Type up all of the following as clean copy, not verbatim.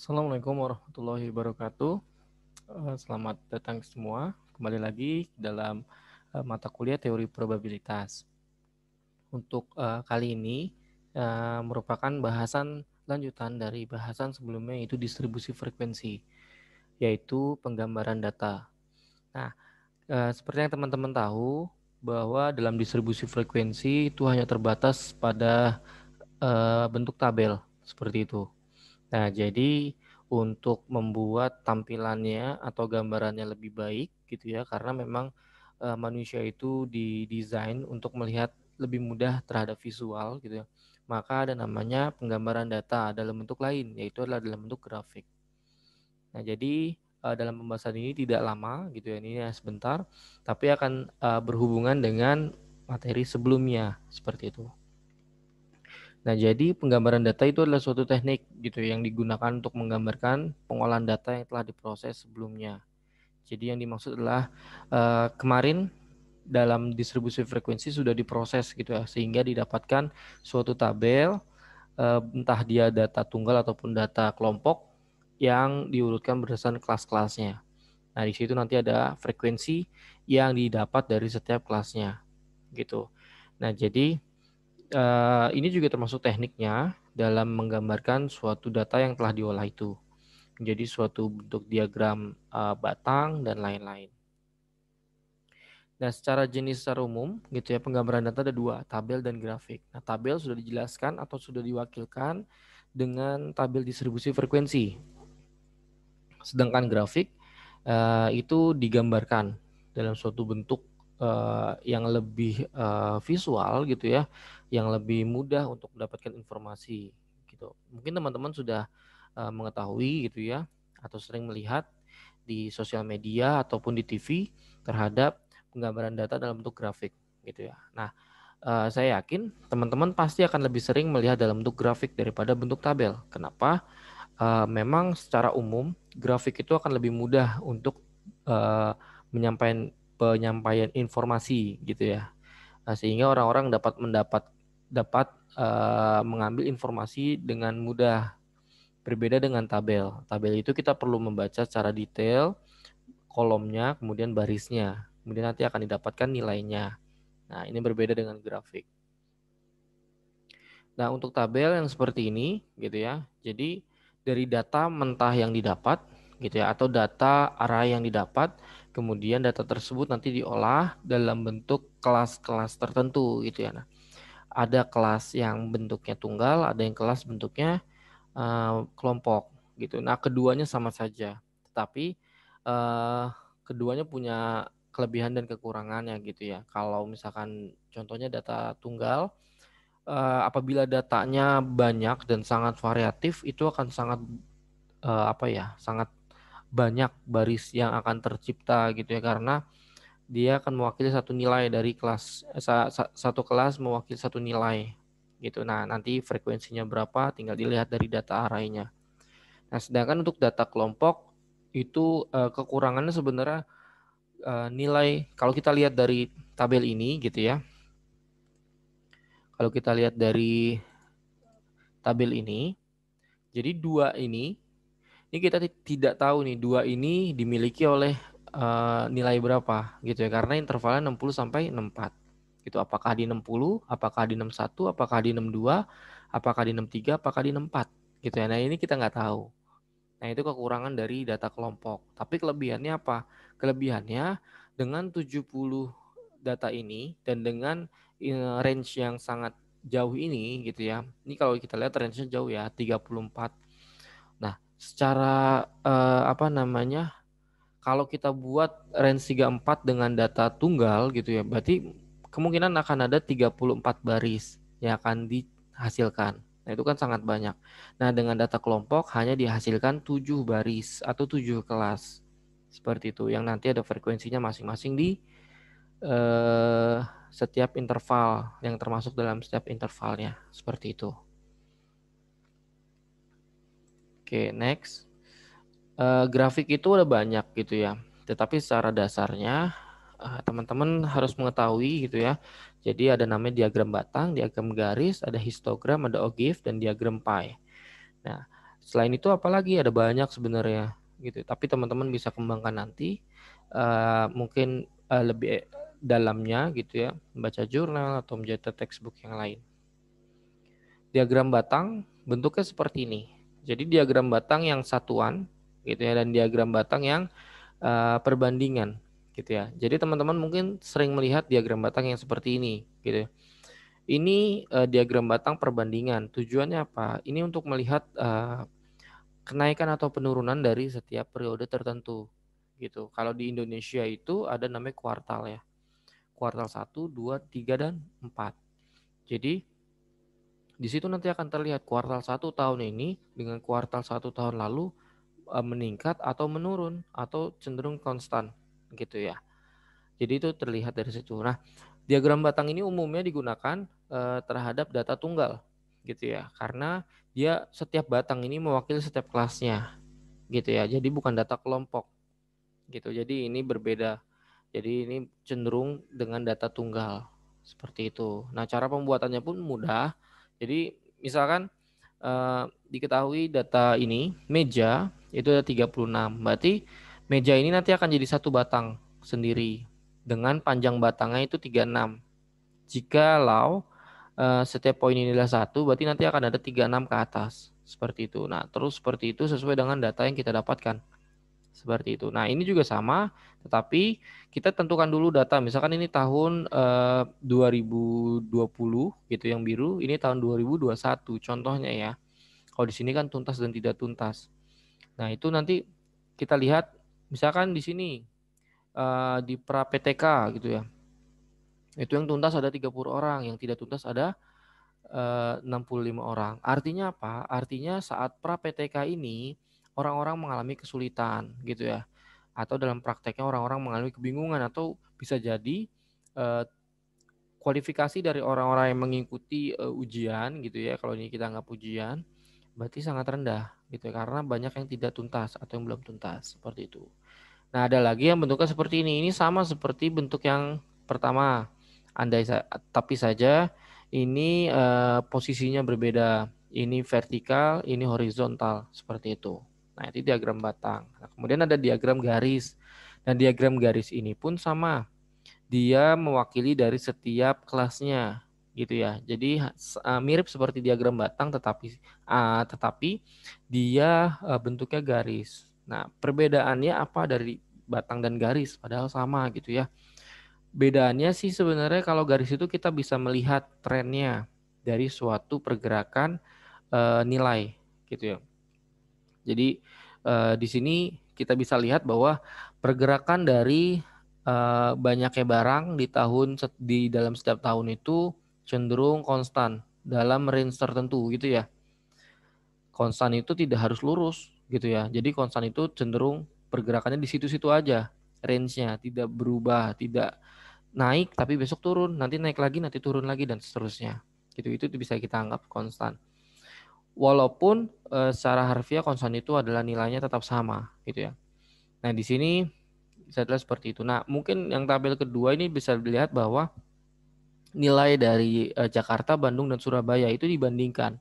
Assalamualaikum warahmatullahi wabarakatuh. Selamat datang semua. Kembali lagi dalam mata kuliah teori probabilitas. Untuk kali ini merupakan bahasan lanjutan dari bahasan sebelumnya, yaitu distribusi frekuensi, yaitu penggambaran data. Nah, seperti yang teman-teman tahu bahwa dalam distribusi frekuensi itu hanya terbatas pada bentuk tabel seperti itu. Nah, jadi untuk membuat tampilannya atau gambarannya lebih baik gitu ya, karena memang manusia itu didesain untuk melihat lebih mudah terhadap visual gitu ya. Maka ada namanya penggambaran data dalam bentuk lain, yaitu adalah dalam bentuk grafik. Nah, jadi dalam pembahasan ini tidak lama gitu ya, ini ya sebentar, tapi akan berhubungan dengan materi sebelumnya seperti itu. Nah, jadi penggambaran data itu adalah suatu teknik gitu yang digunakan untuk menggambarkan pengolahan data yang telah diproses sebelumnya. Jadi yang dimaksud adalah kemarin dalam distribusi frekuensi sudah diproses gitu ya, sehingga didapatkan suatu tabel, entah dia data tunggal ataupun data kelompok yang diurutkan berdasarkan kelas-kelasnya. Nah, di situ nanti ada frekuensi yang didapat dari setiap kelasnya gitu. Nah, jadi ini juga termasuk tekniknya dalam menggambarkan suatu data yang telah diolah itu menjadi suatu bentuk diagram batang dan lain-lain. Nah, secara jenis secara umum gitu ya, penggambaran data ada dua, tabel dan grafik. Nah, tabel sudah dijelaskan atau sudah diwakilkan dengan tabel distribusi frekuensi. Sedangkan grafik itu digambarkan dalam suatu bentuk yang lebih visual gitu ya, yang lebih mudah untuk mendapatkan informasi gitu. Mungkin teman-teman sudah mengetahui gitu ya, atau sering melihat di sosial media ataupun di TV terhadap penggambaran data dalam bentuk grafik gitu ya. Nah, saya yakin teman-teman pasti akan lebih sering melihat dalam bentuk grafik daripada bentuk tabel. Kenapa? Memang secara umum grafik itu akan lebih mudah untuk penyampaian informasi gitu ya. Nah, sehingga orang-orang dapat mengambil informasi dengan mudah. Berbeda dengan tabel. Tabel itu kita perlu membaca secara detail kolomnya, kemudian barisnya. Kemudian nanti akan didapatkan nilainya. Nah, ini berbeda dengan grafik. Nah, untuk tabel yang seperti ini gitu ya. Jadi dari data mentah yang didapat gitu ya, atau data array yang didapat, kemudian data tersebut nanti diolah dalam bentuk kelas-kelas tertentu gitu ya. Nah, ada kelas yang bentuknya tunggal, ada yang kelas bentuknya kelompok gitu. Nah, keduanya sama saja, tetapi keduanya punya kelebihan dan kekurangannya gitu ya. Kalau misalkan contohnya data tunggal, apabila datanya banyak dan sangat variatif, itu akan sangat sangat banyak baris yang akan tercipta gitu ya, karena dia akan mewakili satu nilai dari kelas satu kelas mewakili satu nilai gitu. Nah, nanti frekuensinya berapa tinggal dilihat dari data arraynya. Nah, sedangkan untuk data kelompok itu kekurangannya sebenarnya nilai, kalau kita lihat dari tabel ini gitu ya. Kalau kita lihat dari tabel ini, jadi dua ini kita tidak tahu nih dua ini dimiliki oleh nilai berapa gitu ya, karena intervalnya 60 sampai 64 gitu. Apakah di 60, apakah di 61, apakah di 62, apakah di 63, apakah di 64 gitu ya. Nah, ini kita nggak tahu. Nah, itu kekurangan dari data kelompok. Tapi kelebihannya apa? Kelebihannya dengan 70 data ini dan dengan range yang sangat jauh ini gitu ya. Ini kalau kita lihat range-nya jauh ya, 34. Nah, secara kalau kita buat range 34 dengan data tunggal gitu ya, berarti kemungkinan akan ada 34 baris yang akan dihasilkan. Nah, itu kan sangat banyak. Nah, dengan data kelompok hanya dihasilkan 7 baris atau 7 kelas. Seperti itu, yang nanti ada frekuensinya masing-masing di setiap interval, yang termasuk dalam setiap intervalnya. Seperti itu. Oke, next. Grafik itu ada banyak gitu ya. Tetapi secara dasarnya teman-teman harus mengetahui gitu ya. Jadi ada namanya diagram batang, diagram garis, ada histogram, ada ogive, dan diagram pie. Nah, Selain itu apalagi ada banyak sebenarnya gitu. Tapi teman-teman bisa kembangkan nanti mungkin lebih dalamnya gitu ya, membaca jurnal atau membaca textbook yang lain. Diagram batang bentuknya seperti ini. Jadi diagram batang yang satuan gitu ya, dan diagram batang yang perbandingan gitu ya. Jadi teman-teman mungkin sering melihat diagram batang yang seperti ini gitu ya. Ini diagram batang perbandingan. Tujuannya apa? Ini untuk melihat kenaikan atau penurunan dari setiap periode tertentu gitu. Kalau di Indonesia itu ada namanya kuartal ya. Kuartal 1, 2, 3 dan 4. Jadi di situ nanti akan terlihat kuartal 1 tahun ini dengan kuartal 1 tahun lalu meningkat atau menurun atau cenderung konstan gitu ya. Jadi itu terlihat dari situ. Nah, diagram batang ini umumnya digunakan terhadap data tunggal gitu ya. Karena dia setiap batang ini mewakili setiap kelasnya gitu ya. Jadi bukan data kelompok gitu. Jadi ini berbeda. Jadi ini cenderung dengan data tunggal seperti itu. Nah, cara pembuatannya pun mudah. Jadi misalkan diketahui data ini meja itu ada 36. Berarti meja ini nanti akan jadi satu batang sendiri dengan panjang batangnya itu 36. Jikalau setiap poin ini adalah satu, berarti nanti akan ada 36 ke atas. Seperti itu. Nah, terus seperti itu sesuai dengan data yang kita dapatkan. Seperti itu. Nah, ini juga sama, tetapi kita tentukan dulu data. Misalkan ini tahun 2020 gitu yang biru, ini tahun 2021 contohnya ya. Kalau di sini kan tuntas dan tidak tuntas. Nah, itu nanti kita lihat misalkan di sini di pra PTK gitu ya. Itu yang tuntas ada 30 orang, yang tidak tuntas ada 65 orang. Artinya apa? Artinya saat pra PTK ini orang-orang mengalami kesulitan gitu ya. Atau dalam prakteknya orang-orang mengalami kebingungan atau bisa jadi eh, kualifikasi dari orang-orang yang mengikuti ujian gitu ya. Kalau ini kita anggap ujian, berarti sangat rendah gitu ya, karena banyak yang tidak tuntas atau yang belum tuntas seperti itu. Nah, ada lagi yang bentuknya seperti ini. Ini sama seperti bentuk yang pertama. Tapi saja ini posisinya berbeda. Ini vertikal, ini horizontal seperti itu. Nah, itu diagram batang. Nah, kemudian ada diagram garis. Dan diagram garis ini pun sama. Dia mewakili dari setiap kelasnya gitu ya. Jadi mirip seperti diagram batang tetapi dia bentuknya garis. Nah, perbedaannya apa dari batang dan garis? Padahal sama gitu ya. Bedanya sih sebenarnya kalau garis itu kita bisa melihat trennya dari suatu pergerakan nilai gitu ya. Jadi di sini kita bisa lihat bahwa pergerakan dari banyaknya barang di dalam setiap tahun itu cenderung konstan dalam range tertentu gitu ya. Konstan itu tidak harus lurus gitu ya. Jadi konstan itu cenderung pergerakannya di situ-situ aja, range-nya tidak berubah, tidak naik tapi besok turun, nanti naik lagi, nanti turun lagi dan seterusnya. Gitu itu bisa kita anggap konstan. Walaupun secara harfiah konstan itu adalah nilainya tetap sama gitu ya. Nah, di sini bisa dilihat seperti itu. Nah, mungkin yang tabel kedua ini bisa dilihat bahwa nilai dari Jakarta, Bandung dan Surabaya itu dibandingkan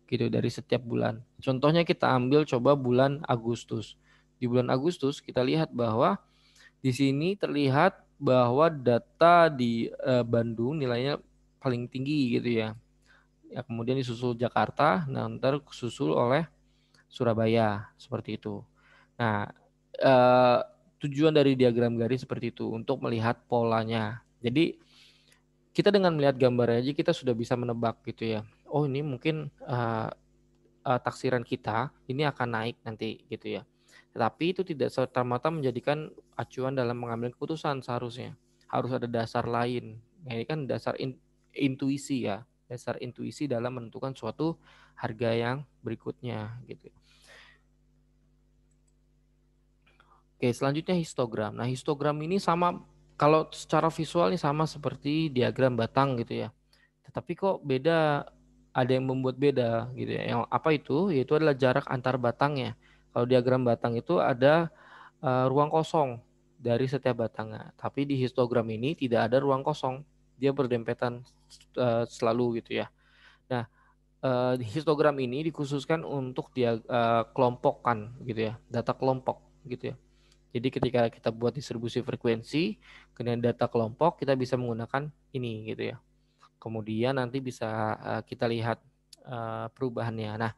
gitu dari setiap bulan. Contohnya kita ambil coba bulan Agustus. Di bulan Agustus kita lihat bahwa di sini terlihat bahwa data di Bandung nilainya paling tinggi gitu ya. Ya kemudian disusul Jakarta, nanti susul oleh Surabaya seperti itu. Nah, eh, tujuan dari diagram garis seperti itu untuk melihat polanya. Jadi kita dengan melihat gambar aja kita sudah bisa menebak gitu ya. Oh ini mungkin taksiran kita ini akan naik nanti gitu ya. Tetapi itu tidak serta-merta menjadikan acuan dalam mengambil keputusan seharusnya. Harus ada dasar lain. Nah, ini kan dasar intuisi ya. Dasar intuisi dalam menentukan suatu harga yang berikutnya gitu. Oke, selanjutnya histogram. Nah, histogram ini sama kalau secara visual ini sama seperti diagram batang gitu ya. Tetapi kok beda, ada yang membuat beda gitu ya. Yang apa itu? Yaitu adalah jarak antar batangnya. Kalau diagram batang itu ada ruang kosong dari setiap batangnya. Tapi di histogram ini tidak ada ruang kosong. Dia berdempetan selalu gitu ya. Nah, histogram ini dikhususkan untuk dia kelompokkan gitu ya, data kelompok gitu ya. Jadi ketika kita buat distribusi frekuensi, kemudian data kelompok, kita bisa menggunakan ini gitu ya. Kemudian nanti bisa kita lihat perubahannya. Nah,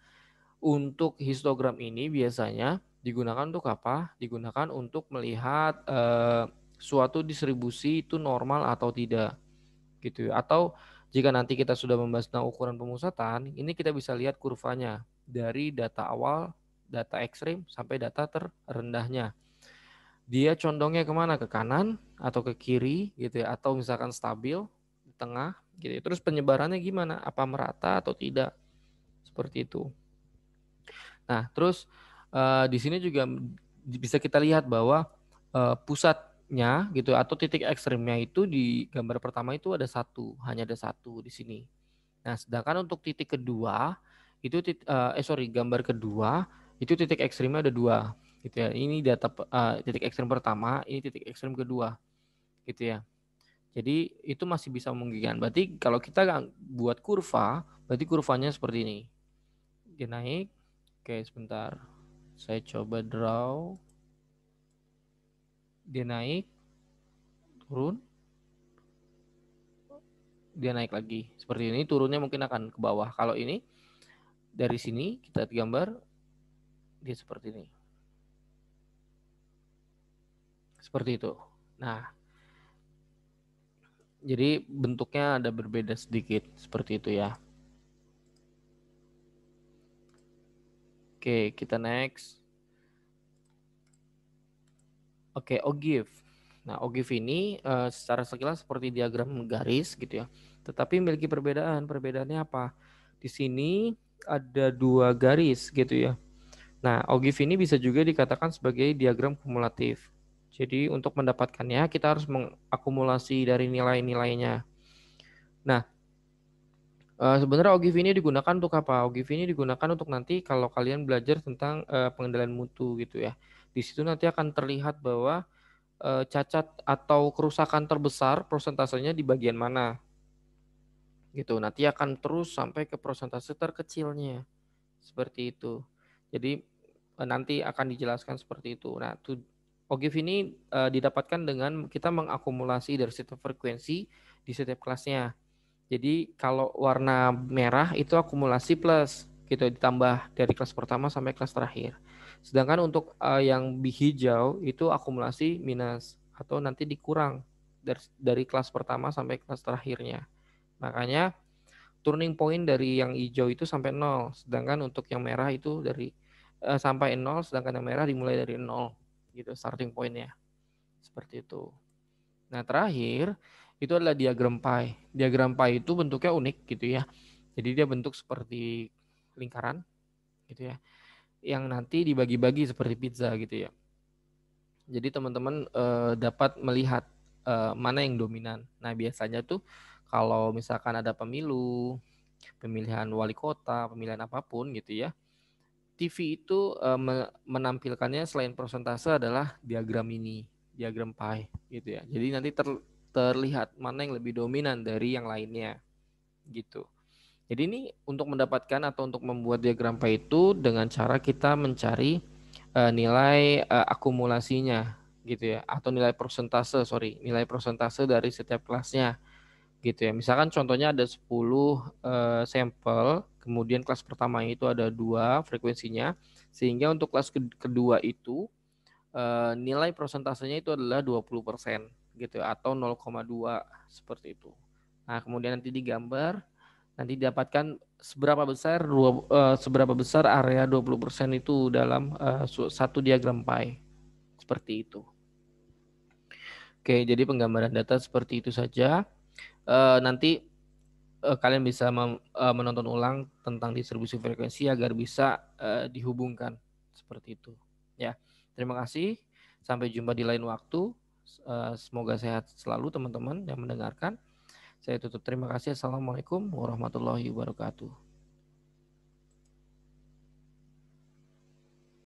untuk histogram ini biasanya digunakan untuk apa? Digunakan untuk melihat suatu distribusi itu normal atau tidak gitu ya. Atau jika nanti kita sudah membahas tentang ukuran pemusatan, ini kita bisa lihat kurvanya dari data awal, data ekstrim sampai data terendahnya. Dia condongnya kemana? Ke kanan atau ke kiri gitu ya, atau misalkan stabil di tengah gitu ya. Terus penyebarannya gimana? Apa merata atau tidak? Seperti itu. Nah, terus di sini juga bisa kita lihat bahwa pusatnya gitu atau titik ekstrimnya itu di gambar pertama itu ada satu, hanya ada satu di sini. Nah, sedangkan untuk titik kedua itu gambar kedua itu titik ekstrimnya ada dua gitu ya. Ini data titik ekstrim pertama, ini titik ekstrim kedua gitu ya. Jadi itu masih bisa memungkinkan. Berarti kalau kita buat kurva, berarti kurvanya seperti ini. Dia naik. Oke, sebentar. Saya coba draw. Dia naik, turun, dia naik lagi. Seperti ini, turunnya mungkin akan ke bawah. Kalau ini dari sini kita gambar dia seperti ini. Seperti itu. Nah, jadi bentuknya ada berbeda sedikit seperti itu ya. Oke, kita next. Oke, OGIF. Nah, OGIF ini secara sekilas seperti diagram garis gitu ya. Tetapi memiliki perbedaan. Perbedaannya apa? Di sini ada dua garis gitu ya. Nah, OGIF ini bisa juga dikatakan sebagai diagram kumulatif. Jadi untuk mendapatkannya kita harus mengakumulasi dari nilai-nilainya. Nah, sebenarnya OGIF ini digunakan untuk apa? OGIF ini digunakan untuk nanti kalau kalian belajar tentang pengendalian mutu gitu ya. Di situ nanti akan terlihat bahwa cacat atau kerusakan terbesar prosentasenya di bagian mana gitu. Nanti akan terus sampai ke persentase terkecilnya seperti itu. Jadi nanti akan dijelaskan seperti itu. Nah, OGIF ini didapatkan dengan kita mengakumulasi dari setiap frekuensi di setiap kelasnya. Jadi kalau warna merah itu akumulasi plus gitu ditambah dari kelas pertama sampai kelas terakhir. Sedangkan untuk yang hijau itu akumulasi minus atau nanti dikurang dari kelas pertama sampai kelas terakhirnya. Makanya turning point dari yang hijau itu sampai 0, sedangkan untuk yang merah itu dari sampai 0, sedangkan yang merah dimulai dari 0 gitu starting pointnya. Seperti itu. Nah, terakhir itu adalah diagram pie. Diagram pie itu bentuknya unik gitu ya. Jadi dia bentuk seperti lingkaran gitu ya. Yang nanti dibagi-bagi seperti pizza gitu ya. Jadi teman-teman dapat melihat mana yang dominan. Nah, biasanya tuh kalau misalkan ada pemilu, pemilihan wali kota, pemilihan apapun gitu ya. TV itu menampilkannya selain persentase adalah diagram ini, diagram pie gitu ya. Jadi nanti terlihat mana yang lebih dominan dari yang lainnya gitu. Jadi ini untuk mendapatkan atau untuk membuat diagram pie itu dengan cara kita mencari nilai akumulasinya gitu ya, atau nilai persentase dari setiap kelasnya gitu ya. Misalkan contohnya ada 10 sampel, kemudian kelas pertama itu ada 2 frekuensinya, sehingga untuk kelas kedua itu nilai persentasenya itu adalah 20% gitu ya, atau 0,2 seperti itu. Nah, kemudian nanti digambar, nanti didapatkan seberapa besar area 20% itu dalam satu diagram pie. Seperti itu. Oke, jadi penggambaran data seperti itu saja. Nanti kalian bisa menonton ulang tentang distribusi frekuensi agar bisa dihubungkan seperti itu. Ya, terima kasih. Sampai jumpa di lain waktu. Semoga sehat selalu teman-teman yang mendengarkan. Saya tutup. Terima kasih. Assalamualaikum warahmatullahi wabarakatuh.